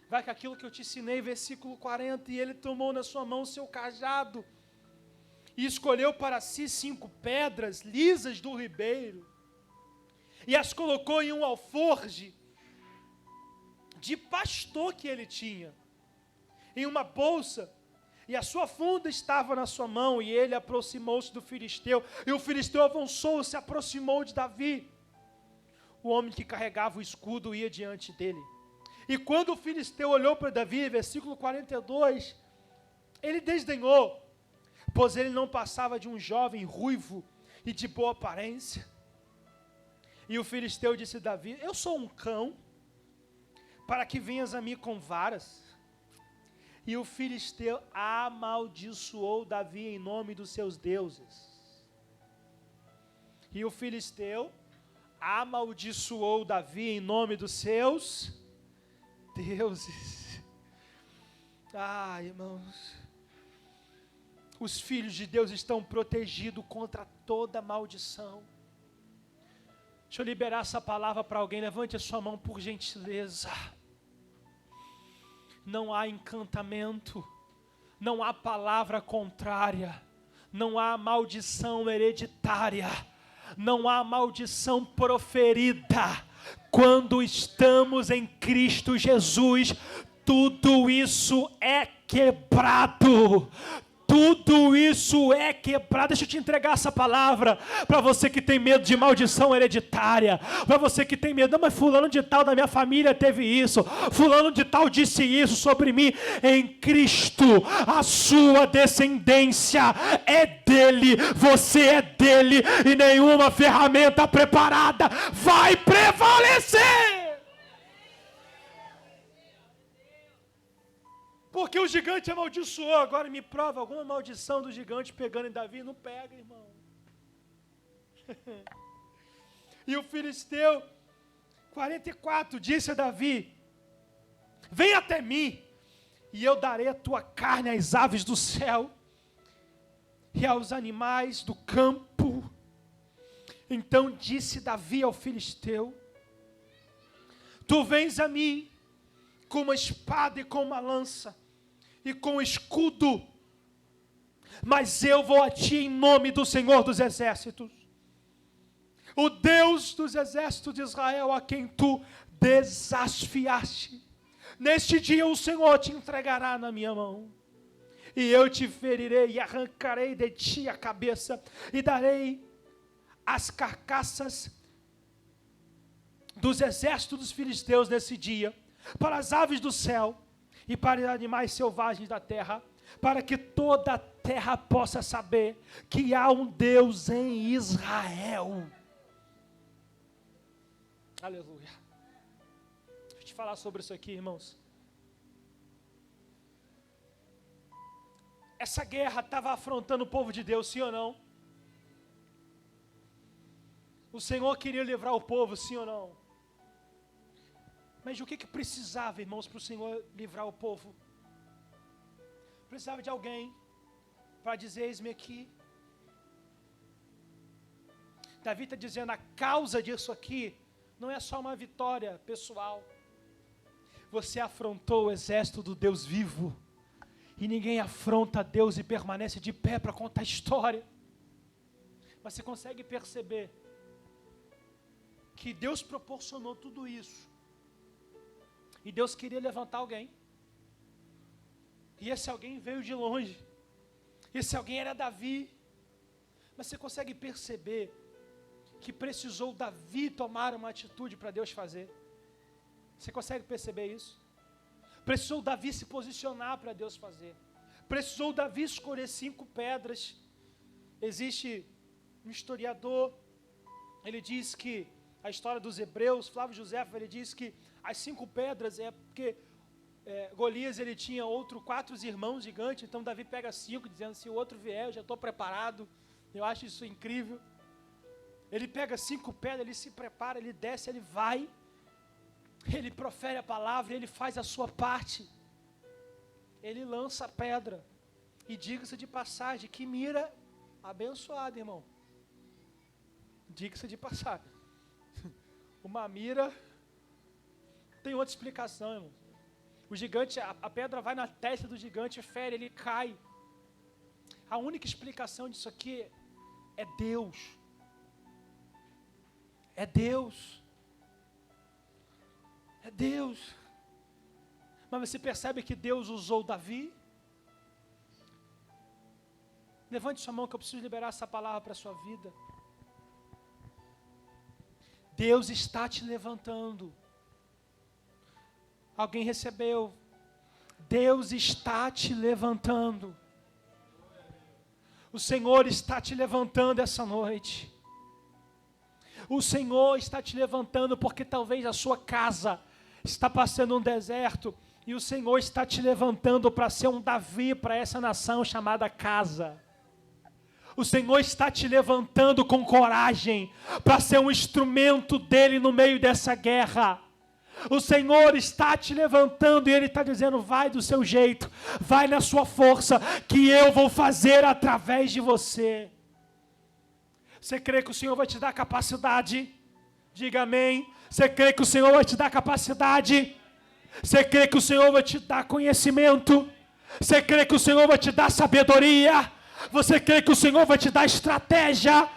A: vai com aquilo que eu te ensinei, versículo 40, e ele tomou na sua mão o seu cajado, e escolheu para si 5 pedras lisas do ribeiro, e as colocou em um alforje de pastor que ele tinha, em uma bolsa, e a sua funda estava na sua mão, e ele aproximou-se do filisteu, e o filisteu avançou, se aproximou de Davi. O homem que carregava o escudo ia diante dele, e quando o filisteu olhou para Davi, versículo 42, ele desdenhou, pois ele não passava de um jovem ruivo e de boa aparência. E o filisteu disse a Davi: eu sou um cão, para que venhas a mim com varas? E o filisteu amaldiçoou Davi em nome dos seus deuses. E o filisteu amaldiçoou Davi em nome dos seus deuses. Ah, irmãos, os filhos de Deus estão protegidos contra toda maldição. Deixa eu liberar essa palavra para alguém. Levante a sua mão, por gentileza. Não há encantamento, não há palavra contrária, não há maldição hereditária, não há maldição proferida. Quando estamos em Cristo Jesus, tudo isso é quebrado. Tudo isso é quebrado. Deixa eu te entregar essa palavra para você que tem medo de maldição hereditária, para você que tem medo: não, mas fulano de tal da minha família teve isso, fulano de tal disse isso sobre mim. Em Cristo, a sua descendência é dele, você é dele, e nenhuma ferramenta preparada vai prevalecer. Porque o gigante amaldiçoou. Agora me prova alguma maldição do gigante pegando em Davi. Não pega, irmão. E o filisteu, 44, disse a Davi: vem até mim, e eu darei a tua carne às aves do céu e aos animais do campo. Então disse Davi ao filisteu: tu vens a mim com uma espada e com uma lança e com escudo, mas eu vou a ti em nome do Senhor dos exércitos, o Deus dos exércitos de Israel, a quem tu desafiaste. Neste dia o Senhor te entregará na minha mão, e eu te ferirei e arrancarei de ti a cabeça, e darei as carcaças dos exércitos dos filisteus nesse dia para as aves do céu e para os animais selvagens da terra, para que toda a terra possa saber que há um Deus em Israel. Aleluia. Deixa eu te falar sobre isso aqui, irmãos. Essa guerra estava afrontando o povo de Deus, sim ou não? O Senhor queria livrar o povo, sim ou não? Mas o que precisava, irmãos, para o Senhor livrar o povo? Precisava de alguém para dizer: eis-me aqui. Davi está dizendo: a causa disso aqui não é só uma vitória pessoal. Você afrontou o exército do Deus vivo. E ninguém afronta Deus e permanece de pé para contar a história. Mas você consegue perceber que Deus proporcionou tudo isso. E Deus queria levantar alguém. E esse alguém veio de longe. Esse alguém era Davi. Mas você consegue perceber que precisou Davi tomar uma atitude para Deus fazer? Você consegue perceber isso? Precisou Davi se posicionar para Deus fazer. Precisou Davi escolher 5 pedras. Existe um historiador, ele diz que a história dos hebreus, Flávio Josefo, ele diz que as 5 pedras é porque Golias ele tinha 4 irmãos gigantes, então Davi pega 5, dizendo: se o outro vier, eu já estou preparado. Eu acho isso incrível. Ele pega 5 pedras, ele se prepara, ele desce, ele vai, ele profere a palavra, ele faz a sua parte. Ele lança a pedra. E diga-se de passagem, que mira abençoada, irmão. Diga-se de passagem. Uma mira tem outra explicação, irmão. O gigante, a pedra vai na testa do gigante, fere, ele cai. A única explicação disso aqui é Deus. É Deus. É Deus. Mas você percebe que Deus usou Davi? Levante sua mão que eu preciso liberar essa palavra para a sua vida. Deus está te levantando. Alguém recebeu? Deus está te levantando. O Senhor está te levantando essa noite. O Senhor está te levantando porque talvez a sua casa está passando um deserto e o Senhor está te levantando para ser um Davi para essa nação chamada casa. O Senhor está te levantando com coragem para ser um instrumento dele no meio dessa guerra. O Senhor está te levantando e Ele está dizendo: vai do seu jeito, vai na sua força, que eu vou fazer através de você. Você crê que o Senhor vai te dar capacidade? Diga amém. Você crê que o Senhor vai te dar capacidade? Você crê que o Senhor vai te dar conhecimento? Você crê que o Senhor vai te dar sabedoria? Você crê que o Senhor vai te dar estratégia?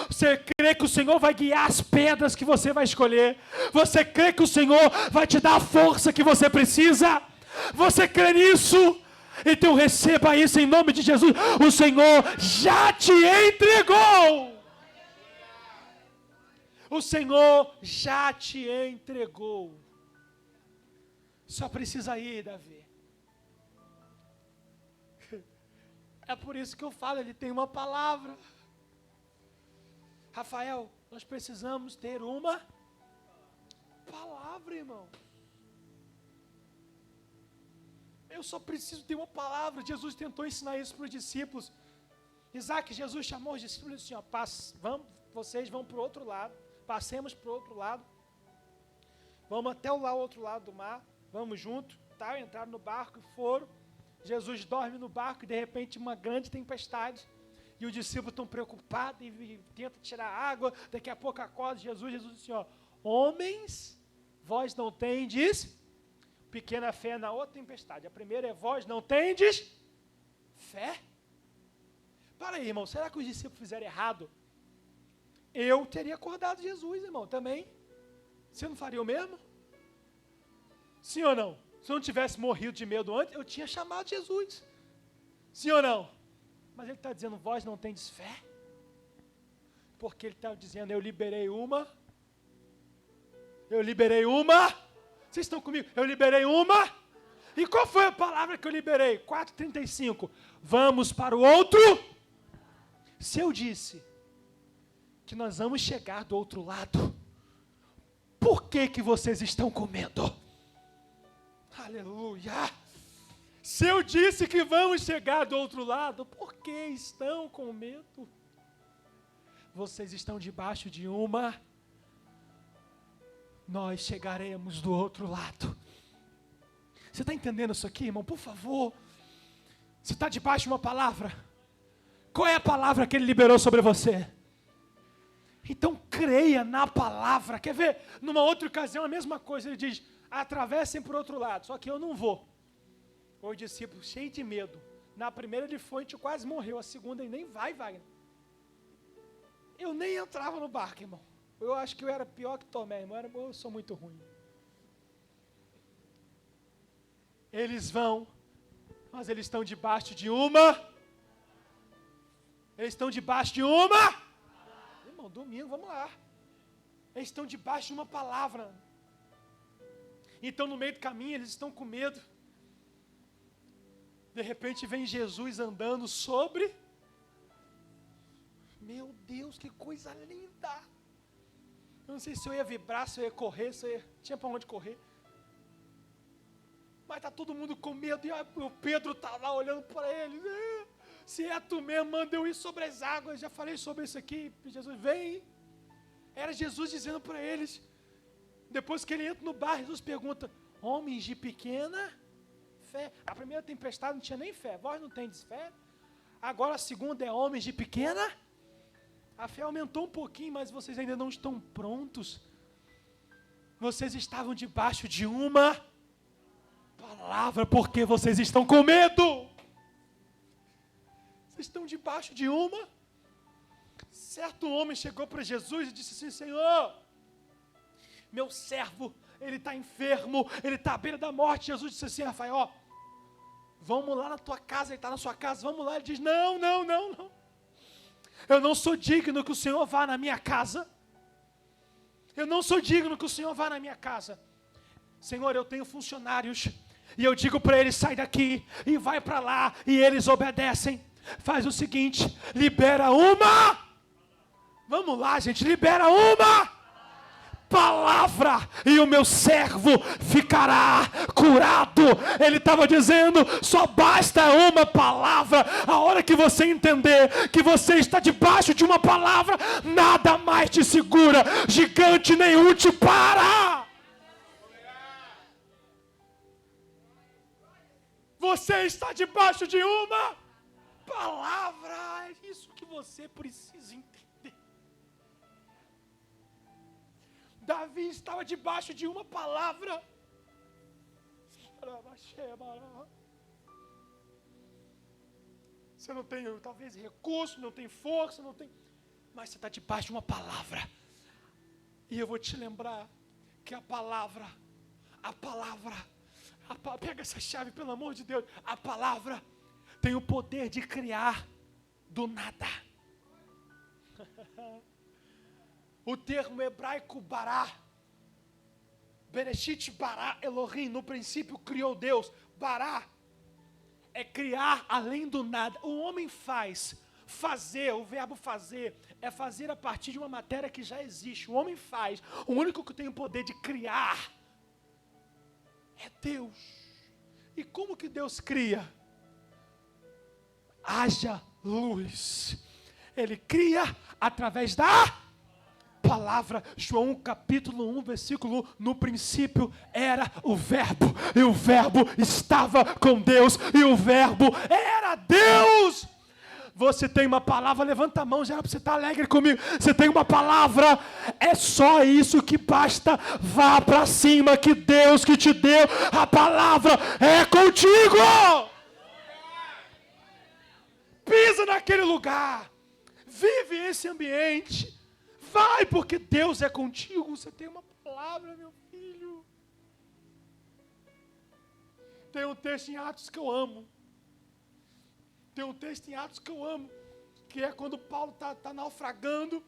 A: Você crê que o Senhor vai guiar as pedras que você vai escolher? Você crê que o Senhor vai te dar a força que você precisa? Você crê nisso? Então receba isso em nome de Jesus. O Senhor já te entregou. O Senhor já te entregou. Só precisa ir, Davi. É por isso que eu falo, ele tem uma palavra. Rafael, nós precisamos ter uma palavra, irmão. Eu só preciso ter uma palavra. Jesus tentou ensinar isso para os discípulos. Isaac, Jesus chamou os discípulos e disse assim: vocês vão para o outro lado, passemos para o outro lado, vamos até o outro lado do mar, vamos junto, tá? Entraram no barco e foram. Jesus dorme no barco e de repente uma grande tempestade. E os discípulos estão preocupados e tentam tirar água. Daqui a pouco acorda Jesus disse assim: homens, vós não tendes pequena fé. Na outra tempestade. A primeira é: vós não tendes fé. Para aí, irmão, será que os discípulos fizeram errado? Eu teria acordado Jesus, irmão, também. Você não faria o mesmo? Sim ou não? Se eu não tivesse morrido de medo antes, eu tinha chamado Jesus. Sim ou não? Mas ele está dizendo: vós não tendes fé? Porque ele está dizendo: eu liberei uma. Vocês estão comigo? Eu liberei uma. E qual foi a palavra que eu liberei? 4:35. Vamos para o outro. Se eu disse que nós vamos chegar do outro lado, por que vocês estão com medo? Aleluia! Se eu disse que vamos chegar do outro lado, por que estão com medo?
B: vocês estão debaixo de uma, nós chegaremos do outro lado. Você está entendendo isso aqui, irmão? Por favor. Você está debaixo de uma palavra. Qual é a palavra que ele liberou sobre você? Então creia na palavra. Quer ver? Numa outra ocasião, a mesma coisa. Ele diz, atravessem para o outro lado. Só que eu não vou. O discípulo, cheio de medo. Na primeira ele foi, a gente quase morreu. A segunda ele nem vai, Wagner. Eu nem entrava no barco, irmão. Eu acho que eu era pior que Tomé, irmão. Eu sou muito ruim. Eles vão, mas eles estão debaixo de uma. Eles estão debaixo de uma. Irmão, domingo, vamos lá. Eles estão debaixo de uma palavra. Então, no meio do caminho, eles estão com medo. De repente, vem Jesus andando sobre. Meu Deus, que coisa linda. Eu não sei se eu ia vibrar, se eu ia correr, tinha para onde correr. Mas está todo mundo com medo e o Pedro está lá olhando para eles. Se é tu mesmo, manda eu ir sobre as águas. Já falei sobre isso aqui. Jesus, vem. Era Jesus dizendo para eles. Depois que ele entra no bar, Jesus pergunta, homens de pequena fé. A primeira tempestade não tinha nem fé. Vós não tendes fé? Agora a segunda é homens de pequena. A fé aumentou um pouquinho, mas vocês ainda não estão prontos. Vocês estavam debaixo de uma palavra, porque vocês estão com medo. Vocês estão debaixo de uma. Certo homem chegou para Jesus e disse assim, Senhor, meu servo, ele está enfermo, ele está à beira da morte. Jesus disse assim, Rafael, vamos lá na tua casa, ele está na sua casa, vamos lá. Ele diz, não. Eu não sou digno que o Senhor vá na minha casa. Eu não sou digno que o Senhor vá na minha casa. Senhor, eu tenho funcionários. E eu digo para eles, sai daqui e vai para lá. E eles obedecem. Faz o seguinte, libera uma. Vamos lá, gente, libera uma palavra e o meu servo ficará curado. Ele estava dizendo, só basta uma palavra. A hora que você entender que você está debaixo de uma palavra, nada mais te segura, gigante nenhum te para. Você está debaixo de uma palavra. É isso que você precisa entender. Davi estava debaixo de uma palavra. Você não tem, talvez, recurso, não tem força, não tem... Mas você está debaixo de uma palavra. E eu vou te lembrar que a palavra, pega essa chave, pelo amor de Deus. A palavra tem o poder de criar do nada. O termo hebraico bará, Bereshit bará Elohim, no princípio criou Deus. Bará é criar além do nada. O homem fazer, o verbo fazer, é fazer a partir de uma matéria que já existe. O homem faz, o único que tem o poder de criar é Deus. E como que Deus cria? Haja luz. Ele cria através da palavra. João capítulo 1, versículo 1, no princípio era o verbo, e o verbo estava com Deus, e o verbo era Deus. Você tem uma palavra, levanta a mão já para você estar alegre comigo. Você tem uma palavra, é só isso que basta. Vá para cima, que Deus que te deu a palavra é contigo. Pisa naquele lugar, vive esse ambiente, vai, porque Deus é contigo. Você tem uma palavra, meu filho. Tem um texto em Atos que eu amo. Que é quando Paulo está naufragando,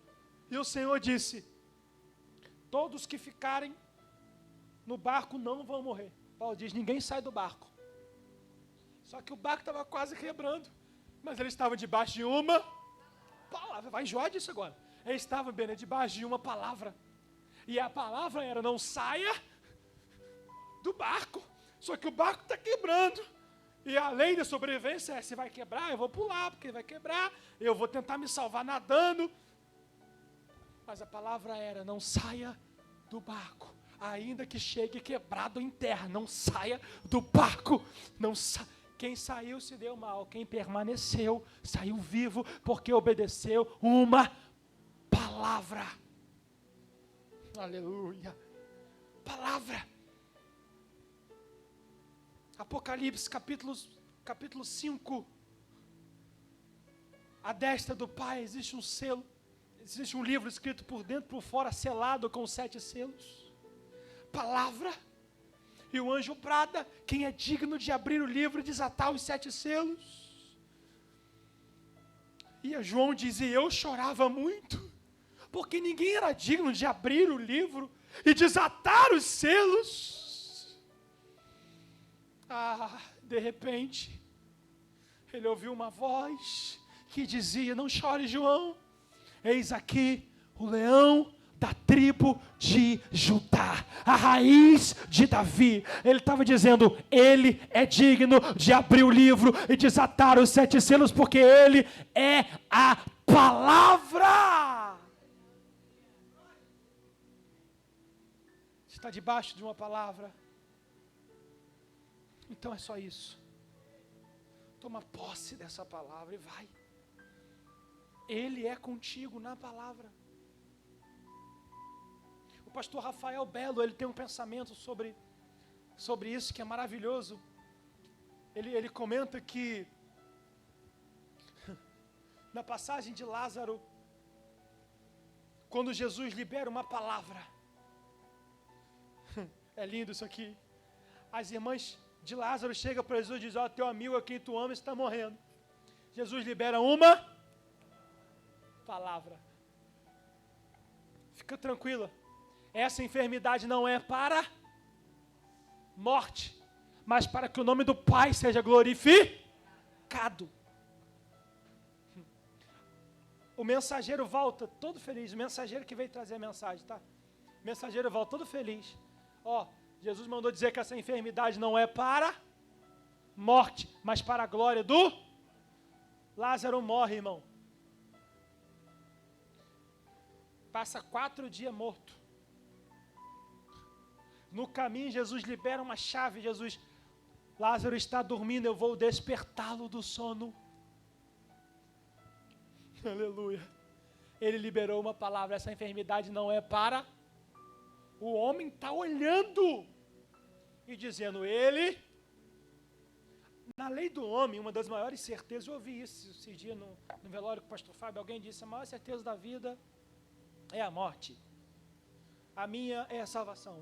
B: e o Senhor disse, todos que ficarem no barco não vão morrer. Paulo diz, ninguém sai do barco. Só que o barco estava quase quebrando, mas eles estavam debaixo de uma palavra. Vai enjoar disso agora. Eles estavam bem debaixo de uma palavra. E a palavra era, não saia do barco. Só que o barco está quebrando. E a lei da sobrevivência é, se vai quebrar, eu vou pular, porque vai quebrar. Eu vou tentar me salvar nadando. Mas a palavra era: não saia do barco, ainda que chegue quebrado em terra, não saia do barco, Quem saiu se deu mal, quem permaneceu saiu vivo, porque obedeceu uma palavra. Aleluia. Palavra. Apocalipse capítulo 5. À destra do Pai existe um selo, existe um livro escrito por dentro e por fora, selado com 7 selos. Palavra. E o anjo brada: quem é digno de abrir o livro e desatar os 7 selos? E João dizia: eu chorava muito, porque ninguém era digno de abrir o livro e desatar os selos. De repente, ele ouviu uma voz que dizia: não chore, João, eis aqui o leão da tribo de Judá, a raiz de Davi. Ele estava dizendo: ele é digno de abrir o livro e desatar os 7 selos, porque ele é a palavra. Está debaixo de uma palavra, então é só isso. Toma posse dessa palavra e vai. Ele é contigo na palavra. O pastor Rafael Belo, ele tem um pensamento sobre isso que é maravilhoso. Ele comenta que na passagem de Lázaro, quando Jesus libera uma palavra, é lindo isso aqui. As irmãs de Lázaro chegam para Jesus e dizem: ó, teu amigo a quem tu amas está morrendo. Jesus libera uma palavra. Fica tranquila. Essa enfermidade não é para morte, mas para que o nome do Pai seja glorificado. O mensageiro volta todo feliz. O mensageiro que veio trazer a mensagem, tá? O mensageiro volta todo feliz. Ó, Jesus mandou dizer que essa enfermidade não é para morte, mas para a glória do Lázaro. Morre, irmão. Passa 4 dias morto. No caminho, Jesus libera uma chave. Jesus: Lázaro está dormindo, eu vou despertá-lo do sono. Aleluia. Ele liberou uma palavra: essa enfermidade não é para. O homem está olhando e dizendo: ele. Na lei do homem, uma das maiores certezas, eu ouvi isso esse dia no velório com o pastor Fábio, alguém disse: a maior certeza da vida é a morte. A minha é a salvação.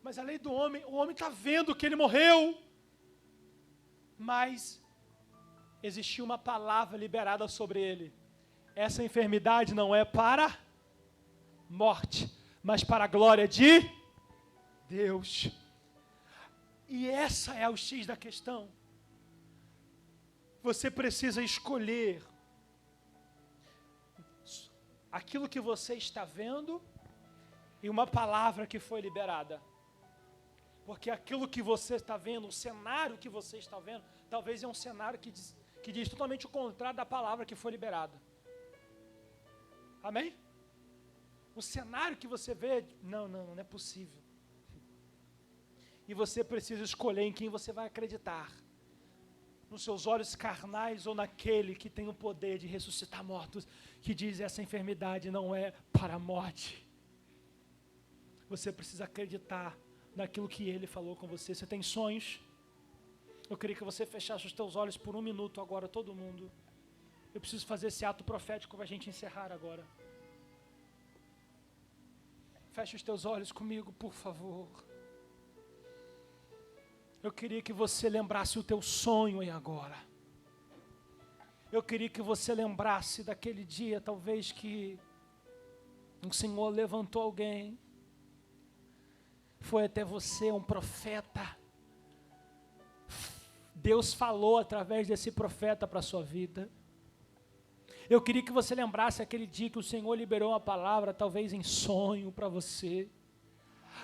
B: Mas a lei do homem, o homem está vendo que ele morreu. Mas existiu uma palavra liberada sobre ele: essa enfermidade não é para morte, mas para a glória de Deus. E essa é o X da questão. Você precisa escolher aquilo que você está vendo e uma palavra que foi liberada. Porque aquilo que você está vendo, o cenário que você está vendo, talvez é um cenário que diz totalmente o contrário da palavra que foi liberada. Amém? O cenário que você vê, não é possível. E você precisa escolher em quem você vai acreditar. Nos seus olhos carnais ou naquele que tem o poder de ressuscitar mortos, que diz: essa enfermidade não é para a morte. Você precisa acreditar naquilo que ele falou com você. Você tem sonhos? Eu queria que você fechasse os teus olhos por 1 minuto agora, todo mundo. Eu preciso fazer esse ato profético para a gente encerrar agora. Feche os teus olhos comigo, por favor. Eu queria que você lembrasse o teu sonho aí agora. Eu queria que você lembrasse daquele dia, talvez, que o Senhor levantou alguém. Foi até você, um profeta. Deus falou através desse profeta para a sua vida. Eu queria que você lembrasse aquele dia que o Senhor liberou uma palavra, talvez em sonho para você.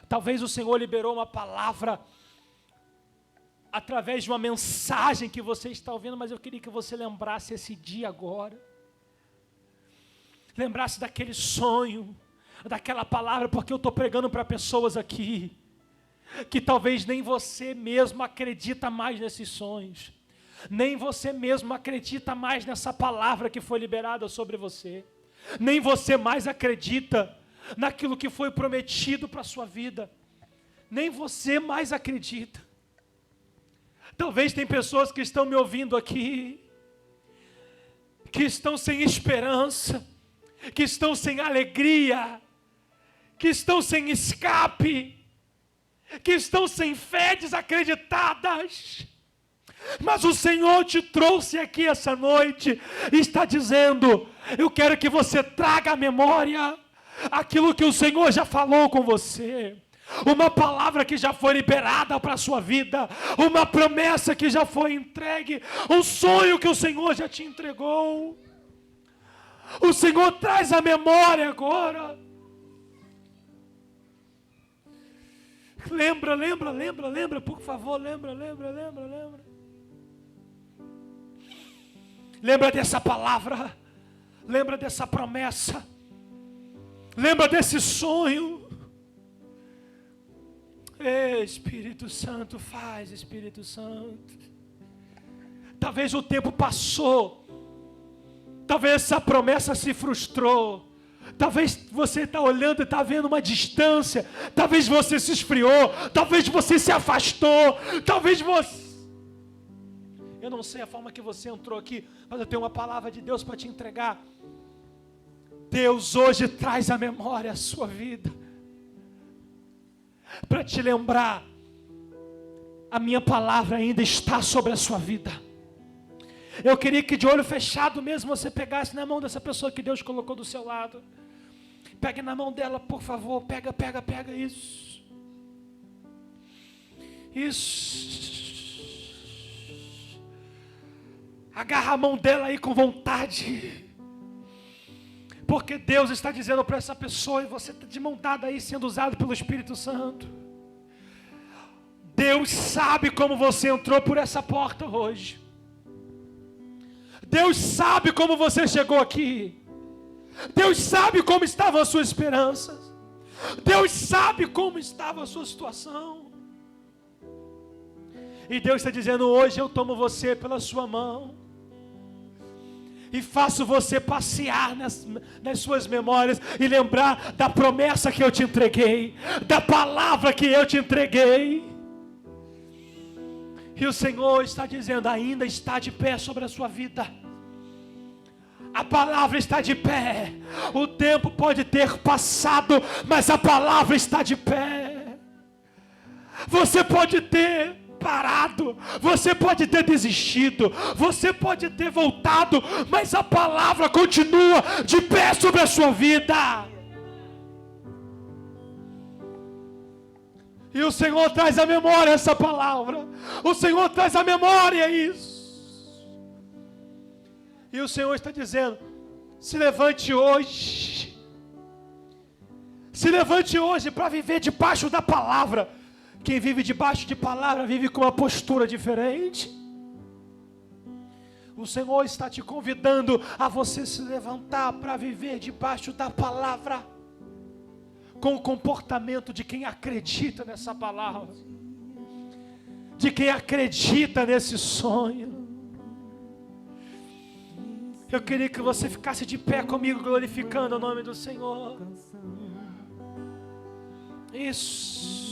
B: Talvez o Senhor liberou uma palavra através de uma mensagem que você está ouvindo, mas eu queria que você lembrasse esse dia agora. lembrasse daquele sonho, daquela palavra, porque eu estou pregando para pessoas aqui, que talvez nem você mesmo acredita mais nesses sonhos, nem você mesmo acredita mais nessa palavra que foi liberada sobre você, nem você mais acredita naquilo que foi prometido para a sua vida, nem você mais acredita. Talvez tem pessoas que estão me ouvindo aqui, que estão sem esperança, que estão sem alegria, que estão sem escape, que estão sem fé, desacreditadas. Mas o Senhor te trouxe aqui essa noite e está dizendo: eu quero que você traga à memória aquilo que o Senhor já falou com você. Uma palavra que já foi liberada para a sua vida, uma promessa que já foi entregue, um sonho que o Senhor já te entregou. O Senhor traz a memória agora. Lembra, por favor, lembra. Lembra dessa palavra, lembra dessa promessa, lembra desse sonho. Espírito Santo, faz, Espírito Santo. Talvez o tempo passou, talvez essa promessa se frustrou, talvez você está olhando e está vendo uma distância, talvez você se esfriou, talvez você se afastou, talvez você... Eu não sei a forma que você entrou aqui, mas eu tenho uma palavra de Deus para te entregar. Deus hoje traz à memória a sua vida, para te lembrar, a minha palavra ainda está sobre a sua vida. Eu queria que de olho fechado mesmo você pegasse na mão dessa pessoa que Deus colocou do seu lado. Pegue na mão dela, por favor, pega isso. Isso. Agarra a mão dela aí com vontade. Porque Deus está dizendo para essa pessoa, e você está de mão dada aí, sendo usado pelo Espírito Santo. Deus sabe como você entrou por essa porta hoje. Deus sabe como você chegou aqui. Deus sabe como estavam as suas esperanças. Deus sabe como estava a sua situação. E Deus está dizendo: hoje eu tomo você pela sua mão e faço você passear nas suas memórias e lembrar da promessa que eu te entreguei, da palavra que eu te entreguei. E o Senhor está dizendo: ainda está de pé sobre a sua vida. A palavra está de pé. O tempo pode ter passado, mas a palavra está de pé. Você pode ter parado, você pode ter desistido, você pode ter voltado, mas a palavra continua de pé sobre a sua vida. E o Senhor traz à memória essa palavra. O Senhor traz à memória isso. E o Senhor está dizendo: se levante hoje. Se levante hoje para viver debaixo da palavra. Quem vive debaixo de palavra vive com uma postura diferente. O Senhor está te convidando a você se levantar para viver debaixo da palavra, com o comportamento de quem acredita nessa palavra, de quem acredita nesse sonho. Eu queria que você ficasse de pé comigo, glorificando o nome do Senhor. Isso.